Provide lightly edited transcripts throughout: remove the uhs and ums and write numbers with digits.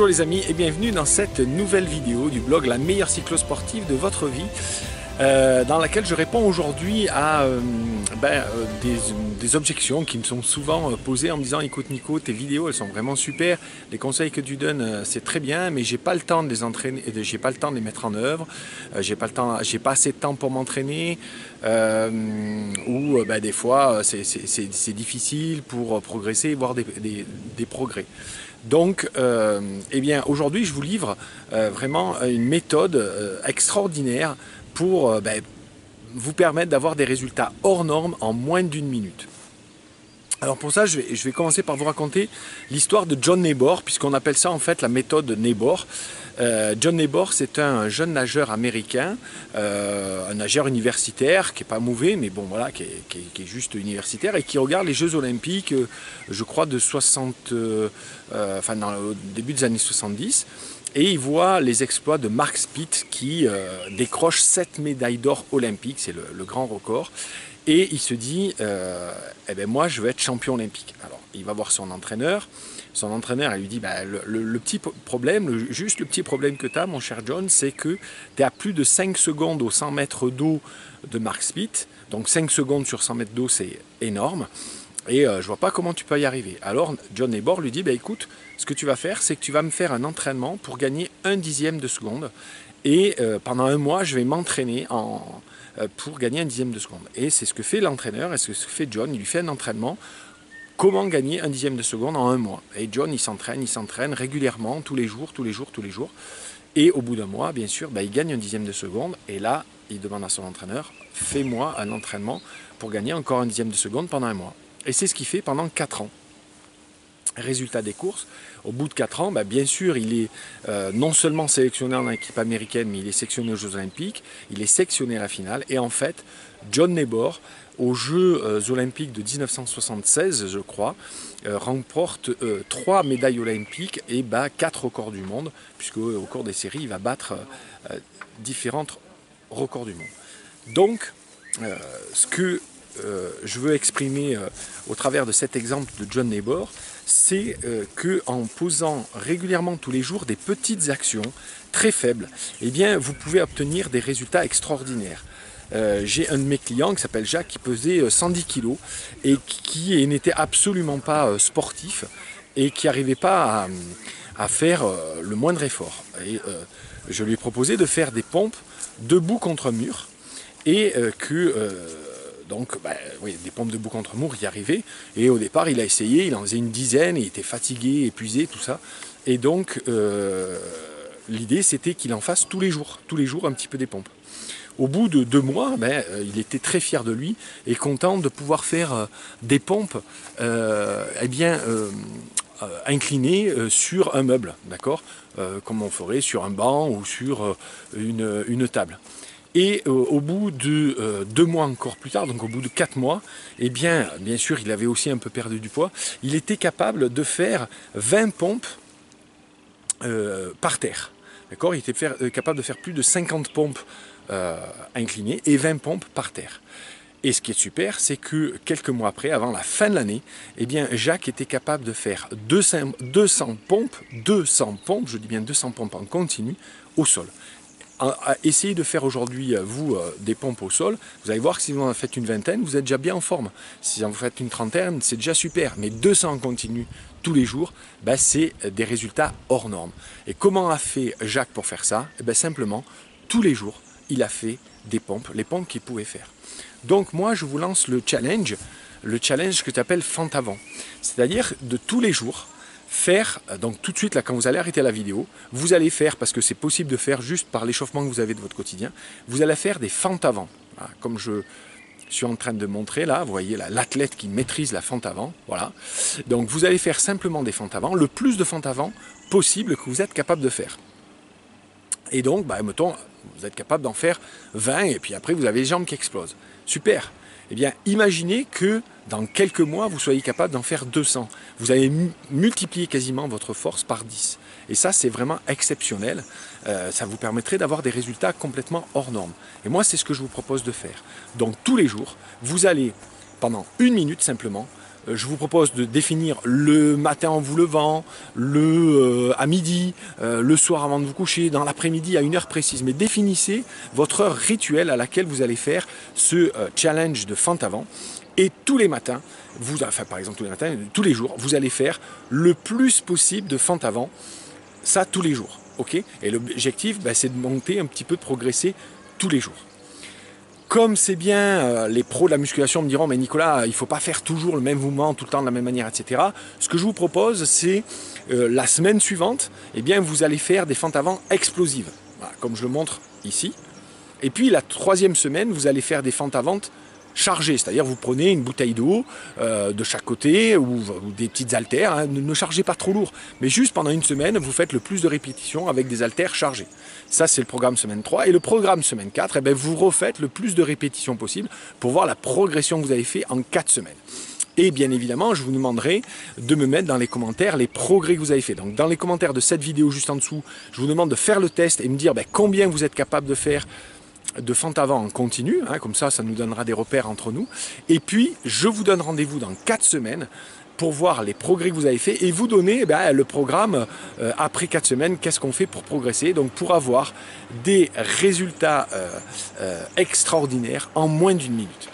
Bonjour les amis et bienvenue dans cette nouvelle vidéo du blog La meilleure cyclosportive de votre vie, dans laquelle je réponds aujourd'hui à des objections qui me sont souvent posées en me disant: écoute Nico, tes vidéos elles sont vraiment super, les conseils que tu donnes c'est très bien, mais j'ai pas le temps de les entraîner, j'ai pas le temps de les mettre en œuvre, j'ai pas assez de temps pour m'entraîner, ou des fois c'est difficile pour progresser et voir des progrès. Donc, eh bien, aujourd'hui, je vous livre vraiment une méthode extraordinaire pour vous permettre d'avoir des résultats hors normes en moins d'une minute. Alors pour ça, je vais commencer par vous raconter l'histoire de John Nebor, puisqu'on appelle ça en fait la méthode Nebor. John Nebor, c'est un jeune nageur américain, un nageur universitaire qui n'est pas mauvais, mais bon voilà, qui est juste universitaire et qui regarde les Jeux Olympiques, je crois au début des années 70. Et il voit les exploits de Mark Spitz qui décroche 7 médailles d'or olympiques, c'est le grand record. Et il se dit, moi je veux être champion olympique. Alors il va voir son entraîneur il lui dit, le petit problème, juste le petit problème que tu as mon cher John, c'est que tu es à plus de 5 secondes aux 100 mètres d'eau de Mark Spitz. Donc 5 secondes sur 100 mètres d'eau c'est énorme. Et je vois pas comment tu peux y arriver. Alors John Nebor lui dit, écoute, ce que tu vas faire, c'est que tu vas me faire un entraînement pour gagner 1/10 de seconde. Et pendant un mois, je vais m'entraîner pour gagner 1/10 de seconde. Et c'est ce que fait l'entraîneur, et c'est ce que fait John. Il lui fait un entraînement, comment gagner 1/10 de seconde en un mois. Et John, il s'entraîne régulièrement, tous les jours. Et au bout d'un mois, bien sûr, il gagne 1/10 de seconde. Et là, il demande à son entraîneur, fais-moi un entraînement pour gagner encore 1/10 de seconde pendant un mois. Et c'est ce qu'il fait pendant 4 ans. Résultat des courses, au bout de 4 ans, bien sûr, il est non seulement sélectionné en équipe américaine, mais il est sélectionné aux Jeux Olympiques, il est sélectionné à la finale. Et en fait, John Nebor, aux Jeux Olympiques de 1976, je crois, remporte 3 médailles olympiques et bat 4 records du monde, puisque au cours des séries, il va battre différents records du monde. Donc, ce que je veux exprimer au travers de cet exemple de John Nebor, c'est qu'en posant régulièrement tous les jours des petites actions très faibles, vous pouvez obtenir des résultats extraordinaires. J'ai un de mes clients qui s'appelle Jacques, qui pesait 110 kg et qui n'était absolument pas sportif et qui n'arrivait pas à faire le moindre effort. Et je lui ai proposé de faire des pompes debout contre mur et des pompes debout contre mur, y arriver. Et au départ, il a essayé, il en faisait une dizaine, il était fatigué, épuisé, tout ça. Et donc, l'idée, c'était qu'il en fasse tous les jours un petit peu des pompes. Au bout de 2 mois, il était très fier de lui et content de pouvoir faire des pompes inclinées sur un meuble, d'accord, comme on ferait sur un banc ou sur une table. Et au bout de 2 mois encore plus tard, donc au bout de 4 mois, bien sûr, il avait aussi un peu perdu du poids, il était capable de faire 20 pompes par terre. D'accord, il était capable de faire plus de 50 pompes inclinées et 20 pompes par terre. Et ce qui est super, c'est que quelques mois après, avant la fin de l'année, Jacques était capable de faire 200 pompes, je dis bien 200 pompes en continu, au sol. Essayez de faire aujourd'hui, vous, des pompes au sol. Vous allez voir que si vous en faites une vingtaine, vous êtes déjà bien en forme. Si vous faites une trentaine, c'est déjà super. Mais 200 en continu tous les jours, c'est des résultats hors normes. Et comment a fait Jacques pour faire ça? Simplement, tous les jours, il a fait des pompes, les pompes qu'il pouvait faire. Donc moi, je vous lance le challenge que tu appelles Fentavant. C'est-à-dire de tous les jours, faire, donc tout de suite là quand vous allez arrêter la vidéo, vous allez faire, parce que c'est possible de faire juste par l'échauffement que vous avez de votre quotidien, vous allez faire des fentes avant. Voilà, comme je suis en train de montrer là, vous voyez l'athlète qui maîtrise la fente avant, voilà. Donc vous allez faire simplement des fentes avant, le plus de fentes avant possible que vous êtes capable de faire. Et donc, mettons, vous êtes capable d'en faire 20 et puis après vous avez les jambes qui explosent. Super. Imaginez que dans quelques mois, vous soyez capable d'en faire 200. Vous allez multiplier quasiment votre force par 10. Et ça, c'est vraiment exceptionnel. Ça vous permettrait d'avoir des résultats complètement hors normes. Et moi, c'est ce que je vous propose de faire. Donc, tous les jours, vous allez, pendant 1 minute simplement, je vous propose de définir le matin en vous levant, à midi, le soir avant de vous coucher, dans l'après-midi à une heure précise. Mais définissez votre heure rituelle à laquelle vous allez faire ce challenge de fente avant. Et tous les matins, par exemple tous les matins, tous les jours, vous allez faire le plus possible de fente avant. Ça tous les jours. Okay, et l'objectif, c'est de monter un petit peu, de progresser tous les jours. Comme c'est bien, les pros de la musculation me diront, mais Nicolas, il ne faut pas faire toujours le même mouvement, tout le temps de la même manière, etc. Ce que je vous propose, c'est la semaine suivante, eh bien, vous allez faire des fentes avant explosives, voilà, comme je le montre ici. Et puis la troisième semaine, vous allez faire des fentes avant chargées, c'est-à-dire vous prenez une bouteille d'eau de chaque côté ou des petites haltères, hein, ne chargez pas trop lourd, mais juste pendant une semaine, vous faites le plus de répétitions avec des haltères chargées. Ça, c'est le programme semaine 3. Et le programme semaine 4, eh bien, vous refaites le plus de répétitions possible pour voir la progression que vous avez fait en 4 semaines. Et bien évidemment, je vous demanderai de me mettre dans les commentaires les progrès que vous avez fait. Donc dans les commentaires de cette vidéo juste en dessous, je vous demande de faire le test et me dire combien vous êtes capable de faire de fente avant en continu, hein, comme ça nous donnera des repères entre nous. Et puis, je vous donne rendez-vous dans 4 semaines pour voir les progrès que vous avez fait et vous donner le programme après 4 semaines, qu'est-ce qu'on fait pour progresser, donc pour avoir des résultats extraordinaires en moins d'une minute.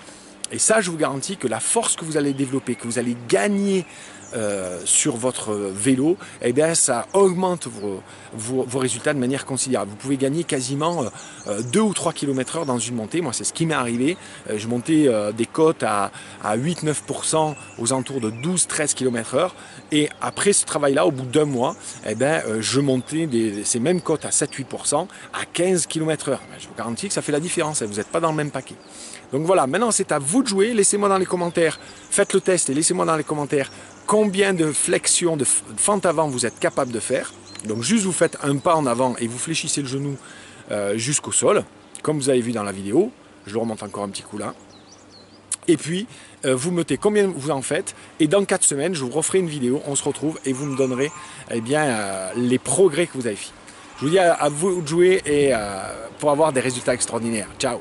Et ça, je vous garantis que la force que vous allez développer, que vous allez gagner sur votre vélo, eh bien, ça augmente vos résultats de manière considérable. Vous pouvez gagner quasiment 2 ou 3 km/h dans une montée. Moi, c'est ce qui m'est arrivé. Je montais des côtes à 8-9% aux alentours de 12-13 km/h. Et après ce travail-là, au bout d'un mois, eh bien, je montais ces mêmes côtes à 7-8% à 15 km/h. Je vous garantis que ça fait la différence. Vous n'êtes pas dans le même paquet. Donc voilà, maintenant c'est à vous de jouer. Laissez-moi dans les commentaires, faites le test et laissez-moi dans les commentaires combien de flexions, de fente avant vous êtes capable de faire. Donc juste vous faites un pas en avant et vous fléchissez le genou jusqu'au sol, comme vous avez vu dans la vidéo. Je le remonte encore un petit coup là. Et puis, vous notez combien vous en faites. Et dans 4 semaines, je vous referai une vidéo, on se retrouve et vous me donnerez les progrès que vous avez fait. Je vous dis à vous de jouer et pour avoir des résultats extraordinaires. Ciao!